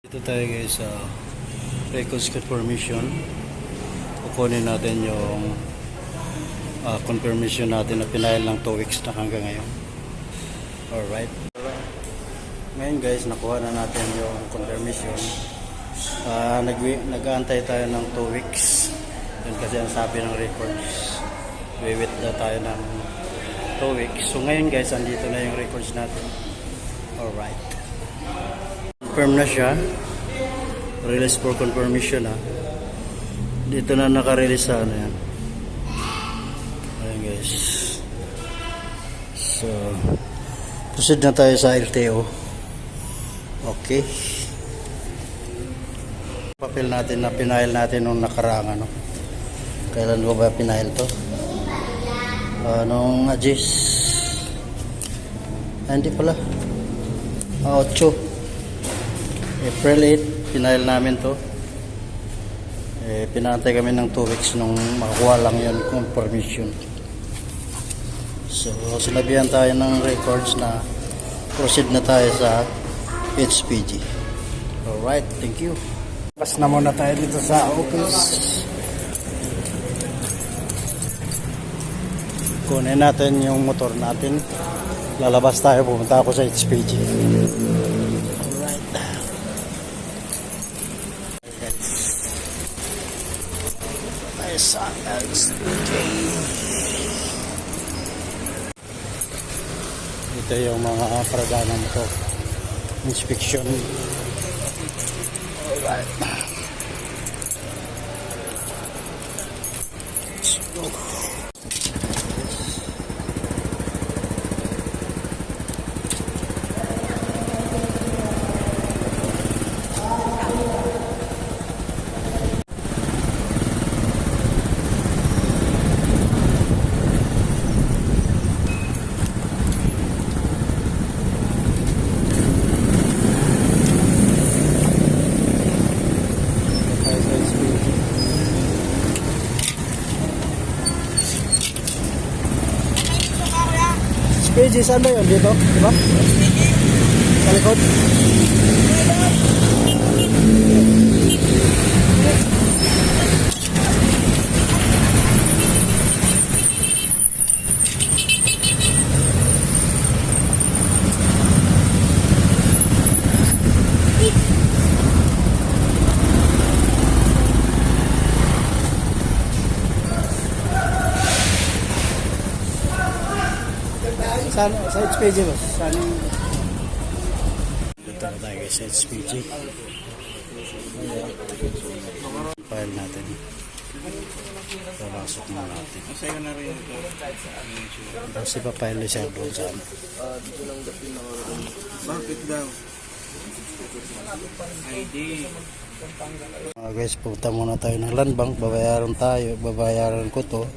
Dito tayo guys sa records confirmation. Kukunin natin yung confirmation natin na pinail ng 2 weeks na hanggang ngayon. Alright. Ngayon guys, nakuha na natin yung confirmation. Nag-aantay tayo ng 2 weeks. Yun kasi ang sabi ng records. We-wait na tayo ng 2 weeks. So ngayon guys, andito na yung records natin. Alright. Confirm na siya. Release for confirmation ha. Dito na naka-release sa ano yan. Ayan guys. So proceed na tayo sa LTO. Okay. Papel natin na pinail natin nung nakaraang ano. Kailan ko ba pinail to? Nung Agis. Hindi pala. 8 April 8, pinail namin to. Pinantay kami ng 2 weeks nung makakuha lang yun confirmation. So, sinabihan tayo ng records na proceed na tayo sa HPG. Alright, thank you. Pas na muna tayo dito sa office. Kunin natin yung motor natin. Lalabas tayo, pumunta ako sa HPG. Sa HPG. Ito yung mga paradahan motor. Inspection. Alright. Let's go. HPG, saan ba yun? Dito? Diba? Sa likod? Sa HPG boss. Saan yung... Dito na tayo guys sa HPG. File natin. Papasok na natin. Masaya na rin ito. Kasi pa-file siya doon sa ano. Bakit daw? ID. Guys, punta muna tayo ng land bank. Babayaran ko to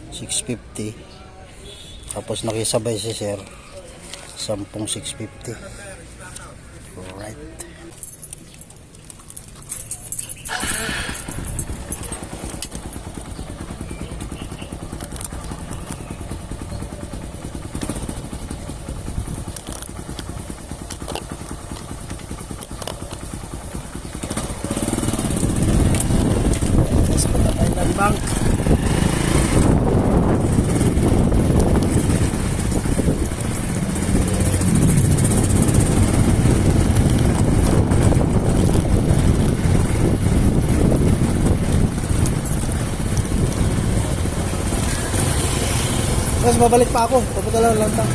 650. Tapos nakisabay si sir 10,650. Alright. Tapos punta tayo ng bank. Tapos babalik pa ako. Pupunta lang tayo.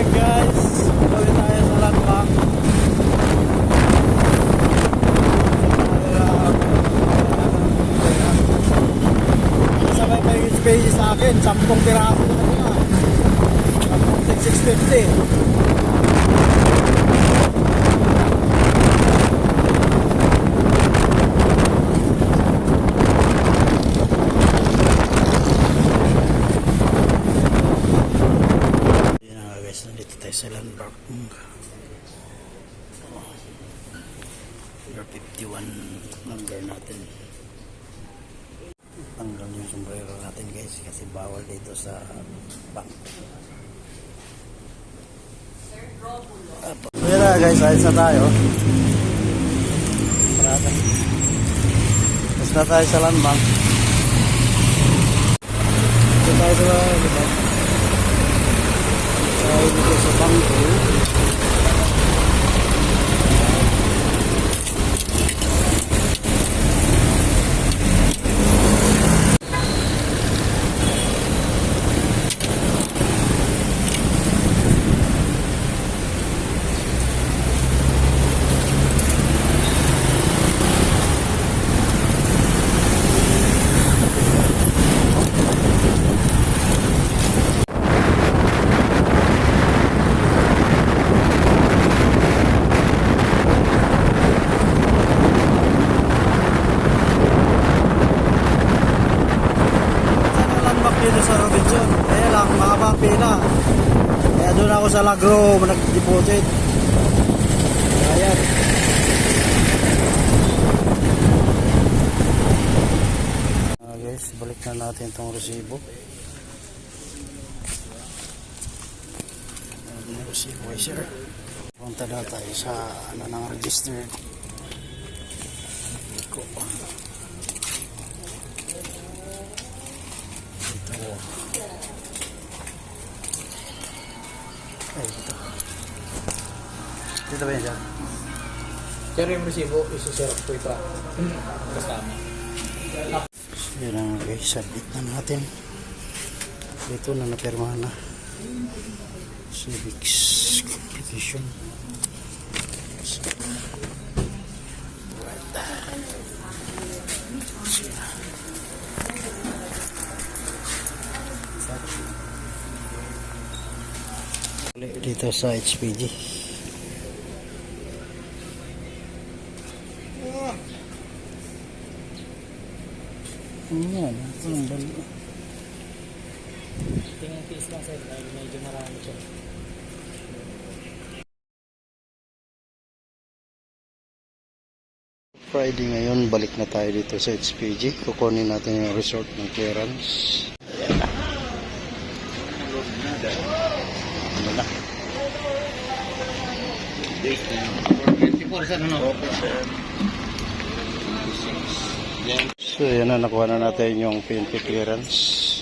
Guys, balik tayo sa land bank. Sabay pa yung HPG sa akin. 10 piraso na muna. 10,650. Nandito tayo sa land bank. Number 51 number natin. Tanggal yung sombrero natin guys kasi bawal dito sa bank. So yun na guys, ayos na tayo. Parada. Ayos na tayo sa landbank. Ito tayo sa landbank. Tayo dito sa bangko. Dito sa Robinson, kaya lang mahaba ang pila, kaya doon ako sa Lagro nag-deposit. Ayan, guys, balik na natin itong resibo. Yung resibo ay sir, punta na tayo sa ano ng registered ko. Ay, ito. Dito ba yan dyan? Pero yung resibo, isi-serap ko ito. Kasama. So, yun ang guys, submit na natin. Dito na napirmahan na. Civics competition. So, right. Dito sa HPG. Ayan, ang bali. Tingnan tiis lang sir, dahil medyo marami siya. Friday ngayon, balik na tayo dito sa HPG. Kukunin natin yung resort ng clearance. Ano na? 24 sir, ano? So yan na, nakuha na natin yung PNP clearance.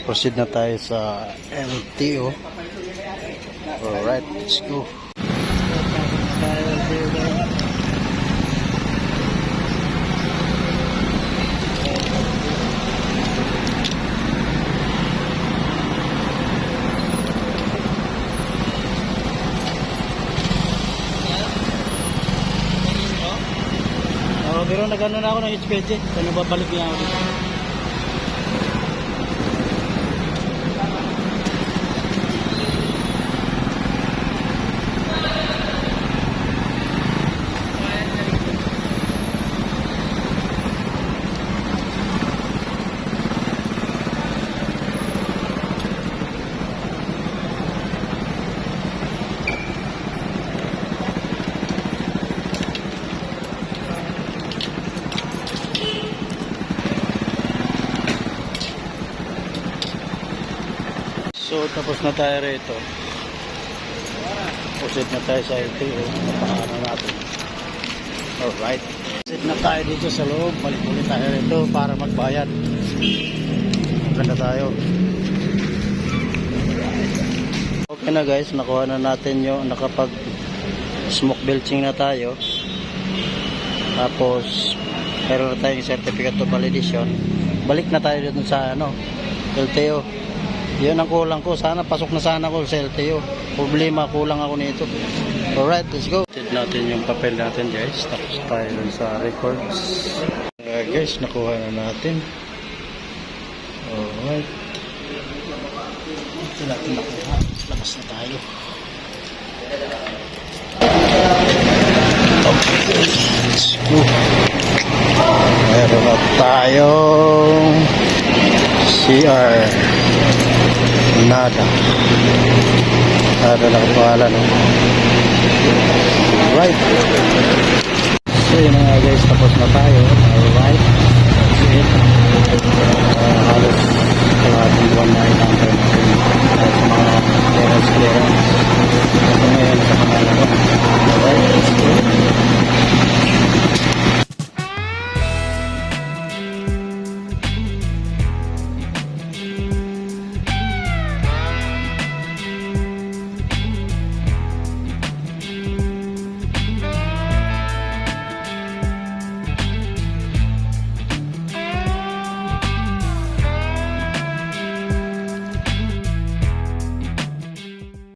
Proceed na tayo sa LTO. Alright, let's go. Pero nagano na ako ng HPG, kaya babalik niya ako dito. So tapos na tayo rito. Proceed na tayo sa LTO. Napakaano natin. Alright. Proceed na tayo dito sa loob. Balik ulit tayo rito para magbayad. Maganda tayo. Okay na guys. Nakuha na natin yung nakapag smoke belching na tayo. Tapos meron na tayong certificate of validation. Balik na tayo dito sa LTO. Yun ang kulang ko. Sana pasok na sana ako sa LTO. Problema, kulang ako nito. Alright, let's go. Tignan natin yung papel natin guys. Tapos tayo dun sa records. Guys, nakuha na natin. Alright. Ito natin nakuha. Labas na tayo. Okay, let's go. Meron na tayong CR. Nada. Nada lang ang pangalan, no? Alright. So yun na nga guys, tapos na tayo. Alright. That's it. Halos kalahating buwan na ilang tayo natin.